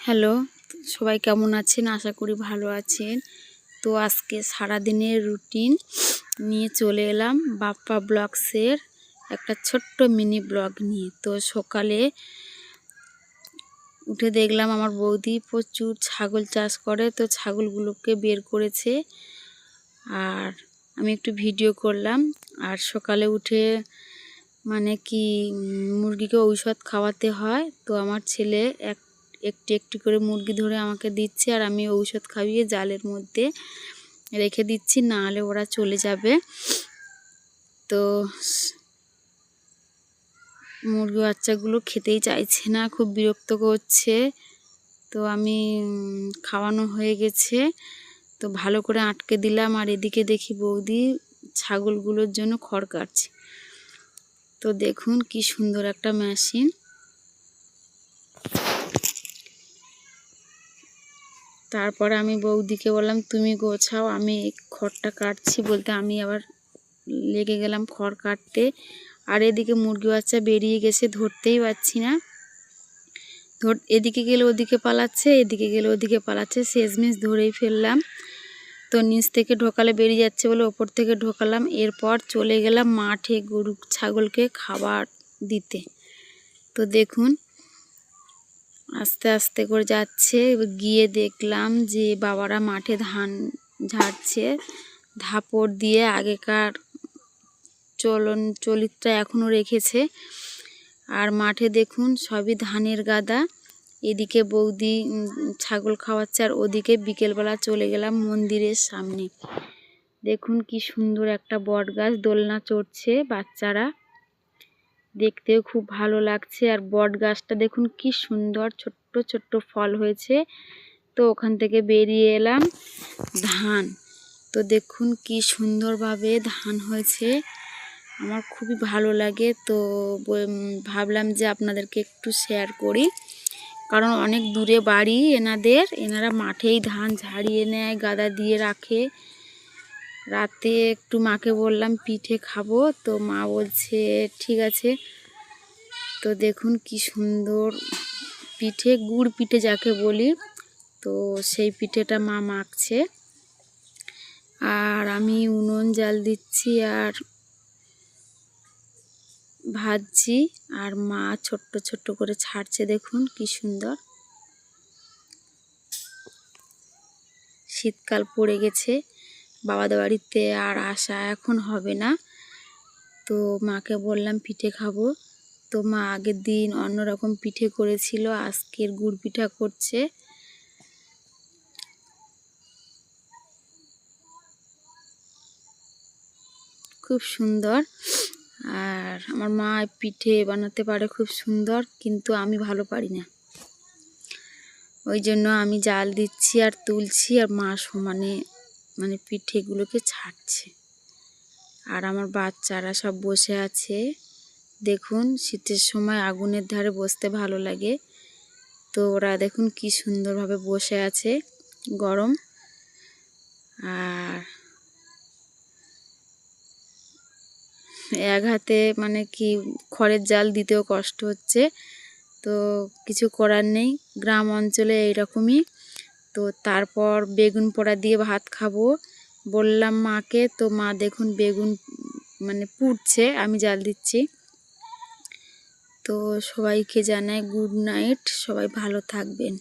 Hello, সবাই কেমন আছেন? আশা করি ভালো আছেন। তো আজকে সারাদিনের রুটিন নিয়ে চলে এলাম বাপ্পা ব্লগসের একটা ছোট্ট মিনি ব্লগ নিয়ে। তো সকালে উঠে দেখলাম আমার বৌদি প্রচুর ছাগল চাষ করে, তো ছাগলগুলোকে বের করেছে আর আমি একটু ভিডিও করলাম। আর সকালে উঠে মুরগিকে ঔষধ খাওয়াতে হয়, তো আমার ছেলে একটি একটি করে মুরগি ধরে আমাকে দিচ্ছে আর আমি ঔষধ খাইয়ে জালের মধ্যে রেখে দিচ্ছি, না হলে ওরা চলে যাবে। তো মুরগি বাচ্চাগুলো খেতেই চাইছে না, খুব বিরক্ত করছে। তো আমি খাওয়ানো হয়ে গেছে, তো ভালো করে আটকে দিলাম। আর এদিকে দেখি বৌদি ছাগলগুলোর জন্য খড় কাটছে। তো দেখুন কি সুন্দর একটা মেশিন। তারপর আমি বৌদিকে বললাম তুমি গোছাও, আমি খড়টা কাটছি বলতে আমি আবার লেগে গেলাম খড় কাটতে। আর এদিকে মুরগি বাচ্চা বেরিয়ে গেছে, ধরতেই পারছি না। এদিকে গেলে ওদিকে পালাচ্ছে, এদিকে গেলে ওদিকে পালাচ্ছে, শেষমেশ ধরেই ফেললাম। তো নিচ থেকে ঢোকালে বেরিয়ে যাচ্ছে বলে ওপর থেকে ঢোকালাম। এরপর চলে গেলাম মাঠে গরু ছাগলকে খাবার দিতে। তো দেখুন আস্তে আস্তে করে যাচ্ছে। গিয়ে দেখলাম যে বাবারা মাঠে ধান ঝাড়ছে ধাপড় দিয়ে, আগেকার চলিতটা এখনও রেখেছে। আর মাঠে দেখুন সবই ধানের গাদা। এদিকে বৌদি ছাগল খাওয়াচ্ছে আর ওদিকে বিকেলবেলা চলে গেলাম মন্দিরের সামনে। দেখুন কি সুন্দর একটা বট গাছ, দোলনা চড়ছে বাচ্চারা, দেখতেও খুব ভালো লাগছে। আর বট গাছটা দেখুন কি সুন্দর ছোট্ট ছোট্ট ফল হয়েছে। তো ওখান থেকে বেরিয়ে এলাম ধান। তো দেখুন কি সুন্দরভাবে ধান হয়েছে, আমার খুবই ভালো লাগে। তো ভাবলাম যে আপনাদেরকে একটু শেয়ার করি, কারণ অনেক দূরে বাড়ি এনারা মাঠেই ধান ঝাড়িয়ে নেয়, গাদা দিয়ে রাখে। রাতে একটু মাকে বললাম পিঠে খাবো, তো মা বলছে ঠিক আছে। তো দেখুন কি সুন্দর পিঠে, গুড় পিঠে যাকে বলি, তো সেই পিঠেটা মা মাখছে। আর আমি উনুন জাল দিচ্ছি আর ভাজছি, আর মা ছোট্ট ছোট্ট করে ছাড়ছে। দেখুন কি সুন্দর। শীতকাল পড়ে গেছে, বাবাদের বাড়িতে আর আসা এখন হবে না। তো মাকে বললাম পিঠে খাবো, তো মা আগের দিন অন্যরকম পিঠে করেছিল, আজকের গুড় পিঠা করছে। খুব সুন্দর। আর আমার মা পিঠে বানাতে পারে খুব সুন্দর, কিন্তু আমি ভালো পারি না। ওই জন্য আমি জাল দিচ্ছি আর তুলছি, আর মা সমানে পিঠেগুলোকে ছাড়ছে। আর আমার বাচ্চারা সব বসে আছে। দেখুন শীতের সময় আগুনের ধারে বসতে ভালো লাগে, তো ওরা দেখুন কি সুন্দরভাবে বসে আছে, গরম। আর এক হাতে খড়ের জাল দিতেও কষ্ট হচ্ছে, তো কিছু করার নেই, গ্রাম অঞ্চলে এইরকমই। তো তারপর বেগুন পোড়া দিয়ে ভাত খাবো বললাম মাকে, তো মা দেখুন বেগুন পুড়ছে, আমি জাল দিচ্ছি। তো সবাইকে জানাই গুড নাইট, সবাই ভালো থাকবেন।